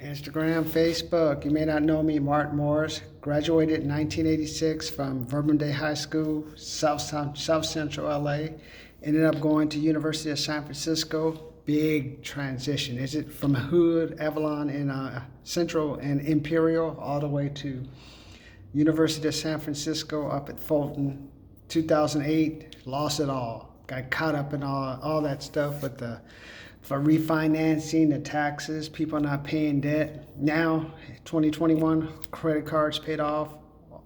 Instagram, Facebook. You may not know me, Martin Morris. Graduated in 1986 from Verbum High School, South Central LA. Ended up going to University of San Francisco. Big transition. Is it from Hood, Avalon, and Central and Imperial all the way to University of San Francisco up at Fulton. 2008, lost it all. Got caught up in all that stuff with the for refinancing, the taxes, people not paying debt. Now, 2021, credit cards paid off.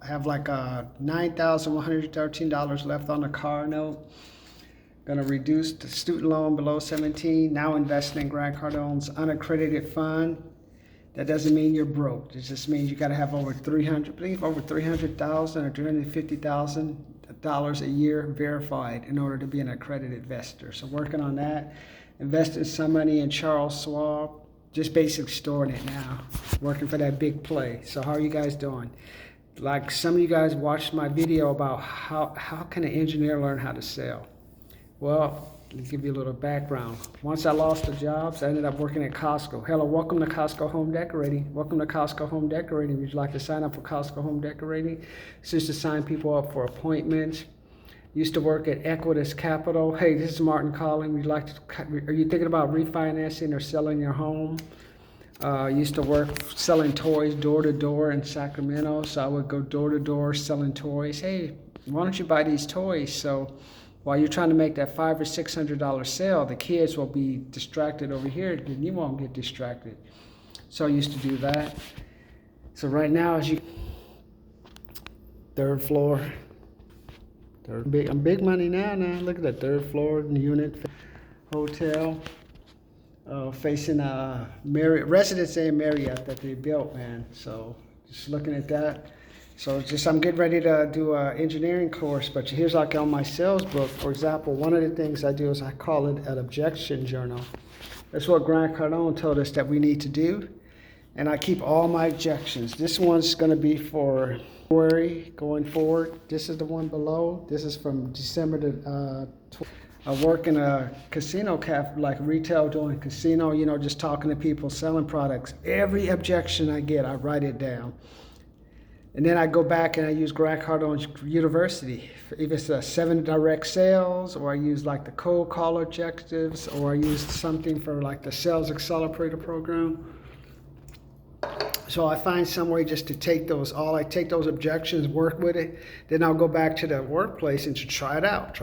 Have like $9,113 left on the car note. Gonna reduce the student loan below 17. Now investing in Grant Cardone's unaccredited fund. That doesn't mean you're broke. It just means you got to have over 300, I believe over 300,000 or $350,000 a year verified in order to be an accredited investor. So working on that, investing some money in Charles Schwab, just basic storing it now, working for that big play. So how are you guys doing? Like some of you guys watched my video about how can an engineer learn how to sell? Well, let me give you a little background. Once I lost the jobs, I ended up working at Costco. Hello, welcome to Costco Home Decorating. Welcome to Costco Home Decorating. Would you like to sign up for Costco Home Decorating? It's just to sign people up for appointments. Used to work at Equitas Capital. Hey, this is Martin calling. Are you thinking about refinancing or selling your home? Used to work selling toys door to door in Sacramento. So I would go door to door selling toys. Hey, why don't you buy these toys? So while you're trying to make that $500 or $600 sale, the kids will be distracted over here, and you won't get distracted. So I used to do that. So right now, third floor, I'm big money now. Look at that third floor unit, hotel, facing Marriott, Residence Inn Marriott that they built, man. So just looking at that. So I'm getting ready to do an engineering course, but here's like on my sales book, for example, one of the things I do is I call it an objection journal. That's what Grant Cardone told us that we need to do. And I keep all my objections. This one's going to be for February going forward. This is the one below. This is from December to I work in a casino cafe, like retail doing casino, just talking to people, selling products. Every objection I get, I write it down. And then I go back and I use Grant Cardone University. If it's 7 direct sales, or I use like the cold call objectives, or I use something for like the sales accelerator program. So I find some way just to take those objections, work with it. Then I'll go back to the workplace and to try it out.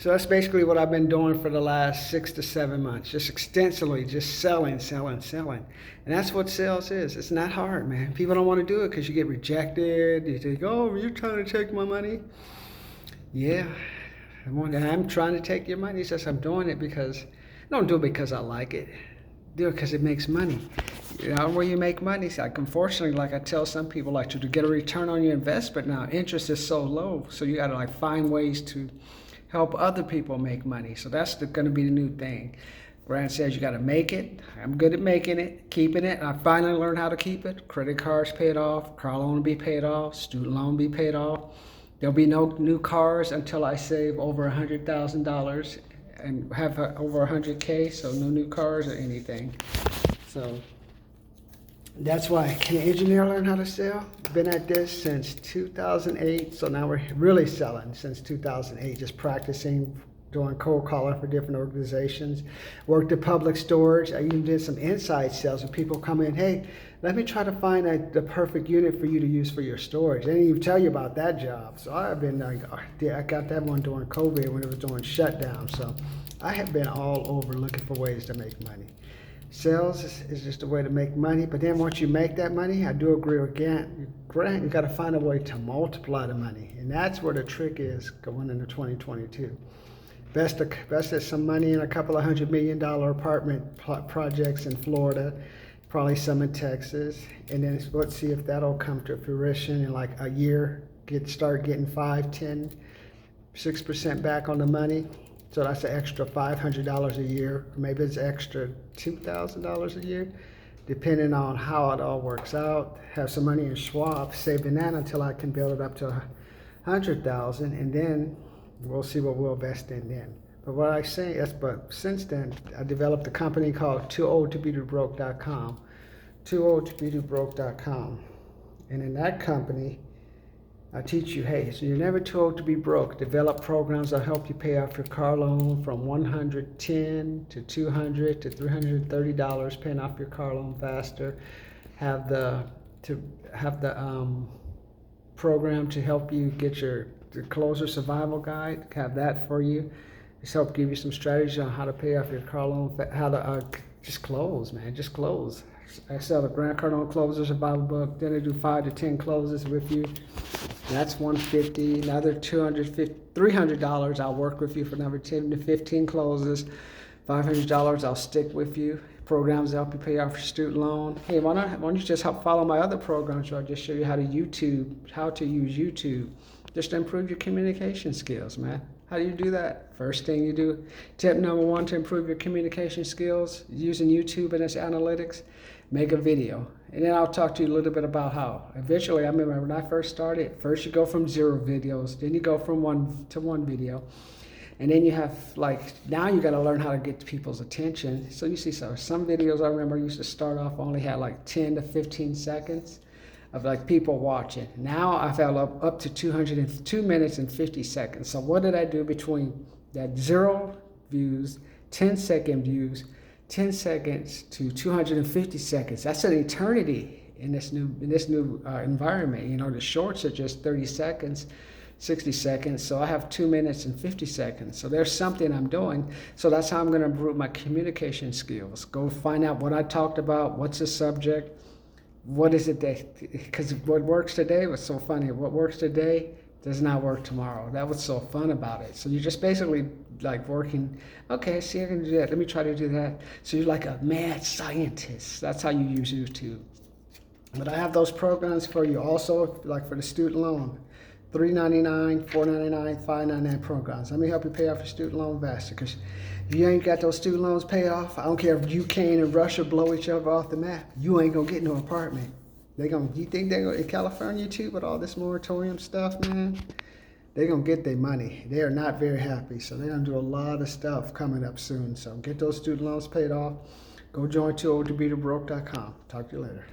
So that's basically what I've been doing for the last 6 to 7 months, just extensively, just selling. And that's what sales is. It's not hard, man. People don't want to do it because you get rejected. You think, oh, you're trying to take my money. Yeah, I'm trying to take your money. It's just I'm doing it because, I don't do it because I like it. Do it because it makes money. Where you make money, like unfortunately, like I tell some people, like to get a return on your investment now, interest is so low. So you got to like find ways to help other people make money. So that's going to be the new thing. Grant says you got to make it. I'm good at making it, keeping it. I finally learned how to keep it. Credit cards paid off, car loan will be paid off, student loan be paid off. There'll be no new cars until I save over $100,000 and have over 100K, so no new cars or anything. So that's why. Can an engineer learn how to sell? Been at this since 2008, so now we're really selling since 2008, just practicing, doing cold calling for different organizations. Worked at Public Storage. I even did some inside sales when people come in, hey, let me try to find the perfect unit for you to use for your storage. They didn't even tell you about that job. So I got that one during COVID when it was doing shutdown. So I have been all over looking for ways to make money. Sales is just a way to make money, but then once you make that money, I do agree with Grant, you got to find a way to multiply the money, and that's where the trick is going into 2022. Best some money in a couple of $100 million apartment projects in Florida, probably some in Texas, and then let's see if that'll come to fruition in like a year. Start getting 5, 10, 6% back on the money. So that's an extra $500 a year, or maybe it's extra $2,000 a year, depending on how it all works out. Have some money in Schwab, saving that until I can build it up to $100,000, and then we'll see what we'll invest in then. But what I say is, but since then, I developed a company called TooOldToBeTooBroke.com, TooOldToBeTooBroke.com, and in that company, I teach you, hey, so you're never too old to be broke. Develop programs that help you pay off your car loan from $110 to $200 to $330, paying off your car loan faster. Have the program to help you get the closer survival guide. Have that for you. Just help give you some strategies on how to pay off your car loan, how to just close, man, just close. I sell the Grant Cardone Closer Survival Book. Then I do 5 to 10 closes with you. That's $150. Another $300. I'll work with you for another 10 to 15 closes. $500. I'll stick with you. Programs that help you pay off your student loan. Hey, why don't you just help follow my other programs where I just show you how to use YouTube just to improve your communication skills, man. How do you do that? First thing you do, tip number 1 to improve your communication skills using YouTube and its analytics, make a video. And then I'll talk to you a little bit about how. Eventually, I remember when I first started, first you go from 0 videos, then you go from 1 to 1 video. And then you have, now you got to learn how to get people's attention. So you see some videos I remember used to start off only had 10 to 15 seconds of people watching. Now I've had up to 2 minutes and 50 seconds. So what did I do between that 0 views, 10-second views, 10 seconds to 250 seconds? That's an eternity in this new environment. The shorts are just 30 seconds. 60 seconds, so I have 2 minutes and 50 seconds. So there's something I'm doing. So that's how I'm going to improve my communication skills. Go find out what I talked about, what's the subject, what is it because what works today was so funny. What works today does not work tomorrow. That was so fun about it. So you're just basically working, okay, see, I can do that. Let me try to do that. So you're like a mad scientist. That's how you use YouTube. But I have those programs for you also, for the student loan. $3.99, $4.99, $5.99 programs. Let me help you pay off your student loan faster. Because if you ain't got those student loans paid off, I don't care if Ukraine and Russia blow each other off the map, you ain't gonna get no apartment. You think they're gonna in California too with all this moratorium stuff, man? They're gonna get their money. They are not very happy, so they're gonna do a lot of stuff coming up soon. So get those student loans paid off. Go join TooOldToBeTooBroke.com. Talk to you later.